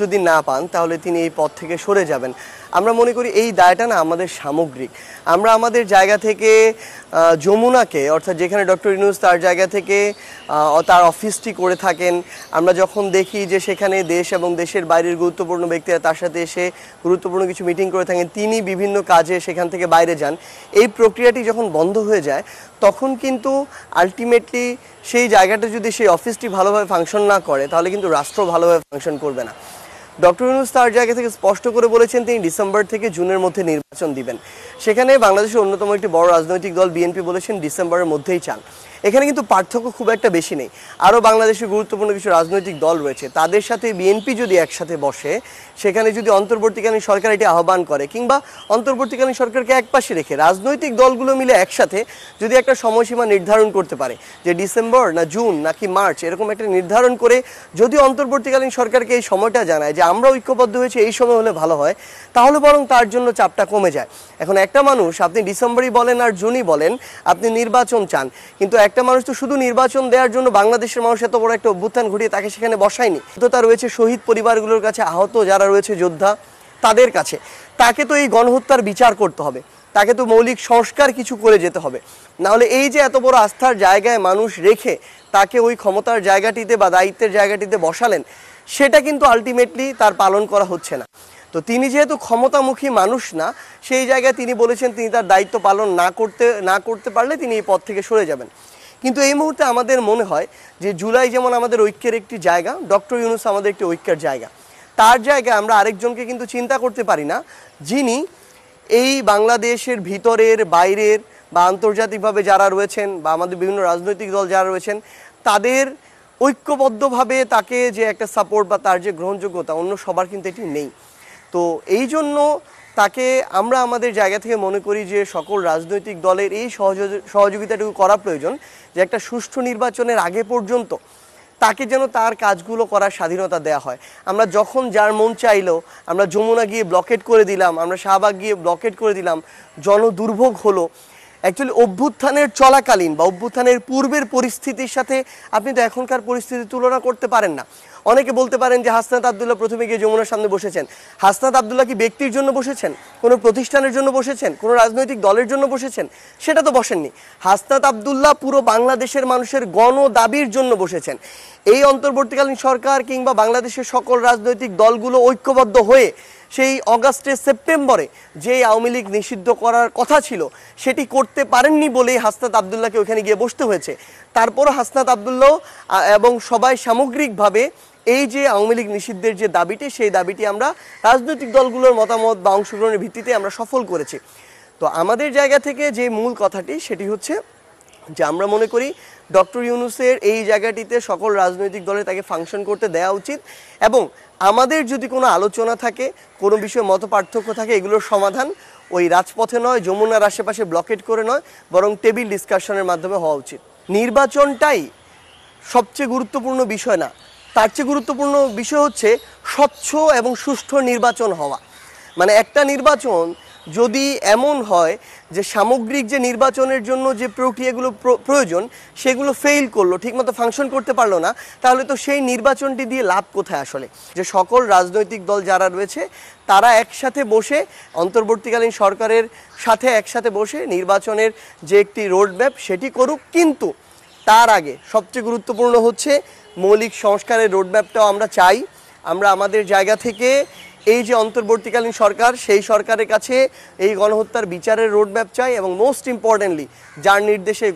যদি না পান তাহলে তিনি এই পদ থেকে সরে যাবেন। আমরা মনে করি এই দায়টা না আমাদের সামগ্রিক। আমরা আমাদের জায়গা থেকে যমুনাকে, অর্থাৎ যেখানে ডক্টর ইউনূস তার জায়গা থেকে তার অফিসটি করে থাকেন, আমরা যখন দেখি যে সেখানে দেশ এবং দেশের বাইরের গুরুত্বপূর্ণ ব্যক্তিরা তার সাথে এসে গুরুত্বপূর্ণ কিছু মিটিং করে থাকেন, তিনি বিভিন্ন কাজে সেখান থেকে বাইরে যান, এই প্রক্রিয়াটি যখন বন্ধ হয়ে যায় তখন কিন্তু আলটিমেটলি সেই জায়গাটা যদি সেই অফিসটি ভালোভাবে ফাংশন না করে তাহলে কিন্তু রাষ্ট্র ভালোভাবে ফাংশন করবে না। ডক্টর ইউনূস তার জায়গা থেকে স্পষ্ট করে বলেছেন তিনি ডিসেম্বর থেকে জুনের মধ্যে নির্বাচন দিবেন। সেখানে বাংলাদেশের অন্যতম একটি বড় রাজনৈতিক দল বিএনপি বলেছেন ডিসেম্বরের মধ্যেই চান। এখানে কিন্তু পার্থক্য খুব একটা বেশি নেই। আরও বাংলাদেশের গুরুত্বপূর্ণ কিছু রাজনৈতিক দল রয়েছে, তাদের সাথে বিএনপি যদি একসাথে বসে, সেখানে যদি অন্তর্বর্তীকালীন সরকার এটি আহ্বান করে কিংবা অন্তর্বর্তীকালীন সরকারকে একপাশে রেখে রাজনৈতিক দলগুলো মিলে একসাথে যদি একটা সময়সীমা নির্ধারণ করতে পারে যে ডিসেম্বর না জুন নাকি মার্চ, এরকম একটা নির্ধারণ করে যদি অন্তর্বর্তীকালীন সরকারকে এই সময়টা জানায় যে আমরা ঐক্যবদ্ধ হয়েছে এই সময় হলে ভালো হয়, তাহলে বরং তার জন্য চাপটা কমে যায়। এখন একটা মানুষ, আপনি ডিসেম্বরই বলেন আর জুনই বলেন, আপনি নির্বাচন চান, কিন্তু একটা মানুষ তো শুধু নির্বাচন দেওয়ার জন্য বাংলাদেশের মানুষ এত বড় একটা অভ্যুত্থান ঘটিয়ে তাকে সেখানে বসায়নি। তো তার রয়েছে শহীদ পরিবারগুলোর কাছে, আহত যারা রয়েছে যোদ্ধা তাদের কাছে, তাকে তো এই গণহত্যার বিচার করতে হবে, তাকে তো মৌলিক সংস্কার কিছু করে যেতে হবে। নাহলে এই যে এত বড় আস্থার জায়গায় মানুষ রেখে তাকে ওই ক্ষমতার জায়গাটিতে বা দায়িত্বের জায়গাটিতে বসালেন, সেটা কিন্তু আলটিমেটলি তার পালন করা হচ্ছে না। তো তিনি যেহেতু ক্ষমতামুখী মানুষ না, সেই জায়গায় তিনি বলেছেন তিনি তার দায়িত্ব পালন না করতে পারলে তিনি এই পদ থেকে সরে যাবেন। কিন্তু এই মুহূর্তে আমাদের মনে হয় যে জুলাই যেমন আমাদের ঐক্যের একটি জায়গা, ডক্টর ইউনূস আমাদের একটি ঐক্যের জায়গা। তার জায়গায় আমরা আরেকজনকে কিন্তু চিন্তা করতে পারি না, যিনি এই বাংলাদেশের ভিতরের বাইরের বা আন্তর্জাতিকভাবে যারা রয়েছেন বা আমাদের বিভিন্ন রাজনৈতিক দল যারা রয়েছেন তাদের ঐক্যবদ্ধভাবে তাকে যে একটা সাপোর্ট বা তার যে গ্রহণযোগ্যতা অন্য সবার কিন্তু এটি নেই। তো এই জন্য তাকে আমরা আমাদের জায়গা থেকে মনে করি যে সকল রাজনৈতিক দলের এই সহযোগিতাটুকু করা প্রয়োজন যে একটা সুষ্ঠু নির্বাচনের আগে পর্যন্ত তাকে যেন তার কাজগুলো করার স্বাধীনতা দেওয়া হয়। আমরা যখন যার মন চাইলো আমরা যমুনা গিয়ে ব্লকেট করে দিলাম, আমরা শাহবাগ গিয়ে ব্লকেট করে দিলাম, জনদুর্ভোগ হলো। অ্যাকচুয়ালি অভ্যুত্থানের চলাকালীন বা অভ্যুত্থানের পূর্বের পরিস্থিতির সাথে আপনি তো এখনকার পরিস্থিতি তুলনা করতে পারেন না। অনেকে বলতে পারেন যে হাসনাত আবদুল্লাহ প্রথমে গিয়ে যমুনার সামনে বসেছেন। হাসনাত আবদুল্লাহ কি ব্যক্তির জন্য বসেছেন, কোনো প্রতিষ্ঠানের জন্য বসেছেন, কোনো রাজনৈতিক দলের জন্য বসেছেন? সেটা তো বসেননি। হাসনাত আবদুল্লাহ পুরো বাংলাদেশের মানুষের গণ দাবির জন্য বসেছেন। এই অন্তর্বর্তীকালীন সরকার কিংবা বাংলাদেশের সকল রাজনৈতিক দলগুলো ঐক্যবদ্ধ হয়ে সেই অগাস্টে সেপ্টেম্বরে যে আওয়ামী লীগ নিষিদ্ধ করার কথা ছিল সেটি করতে পারেননি বলেই হাসনাত আবদুল্লাহকে ওখানে গিয়ে বসতে হয়েছে। তারপরও হাসনাত আবদুল্লাহ এবং সবাই সামগ্রিকভাবে এই যে আওয়ামী লীগ নিষিদ্ধের যে দাবিটি, সেই দাবিটি আমরা রাজনৈতিক দলগুলোর মতামত বা অংশগ্রহণের ভিত্তিতে আমরা সফল করেছি। তো আমাদের জায়গা থেকে যে মূল কথাটি সেটি হচ্ছে যে আমরা মনে করি ডক্টর ইউনূসের এই জায়গাটিতে সকল রাজনৈতিক দলে তাকে ফাংশন করতে দেওয়া উচিত, এবং আমাদের যদি কোনো আলোচনা থাকে, কোনো বিষয়ে মত পার্থক্য থাকে, এগুলোর সমাধান ওই রাজপথে নয়, যমুনার আশেপাশে ব্লকেট করে নয়, বরং টেবিল ডিসকাশনের মাধ্যমে হওয়া উচিত। নির্বাচনটাই সবচেয়ে গুরুত্বপূর্ণ বিষয় না, তার চেয়ে গুরুত্বপূর্ণ বিষয় হচ্ছে স্বচ্ছ এবং সুষ্ঠু নির্বাচন হওয়া। মানে একটা নির্বাচন যদি এমন হয় যে সামগ্রিক যে নির্বাচনের জন্য যে প্রক্রিয়াগুলো প্রয়োজন সেগুলো ফেইল করলো, ঠিকমতো ফাংশন করতে পারলো না, তাহলে তো সেই নির্বাচনটি দিয়ে লাভ কোথায় আসলে? যে সকল রাজনৈতিক দল যারা রয়েছে তারা একসাথে বসে অন্তর্বর্তীকালীন সরকারের সাথে একসাথে বসে নির্বাচনের যে একটি রোডম্যাপ সেটি করুক, কিন্তু তার আগে সবচেয়ে গুরুত্বপূর্ণ হচ্ছে মৌলিক সংস্কারের রোডম্যাপটাও আমরা চাই। আমরা আমাদের জায়গা থেকে এই যে অন্তর্বর্তীকালীন সরকার, সেই সরকারের কাছে এই গণহত্যার বিচারের রোডম্যাপ চাই, এবং মোস্ট ইম্পর্টেন্টলি যার নির্দেশে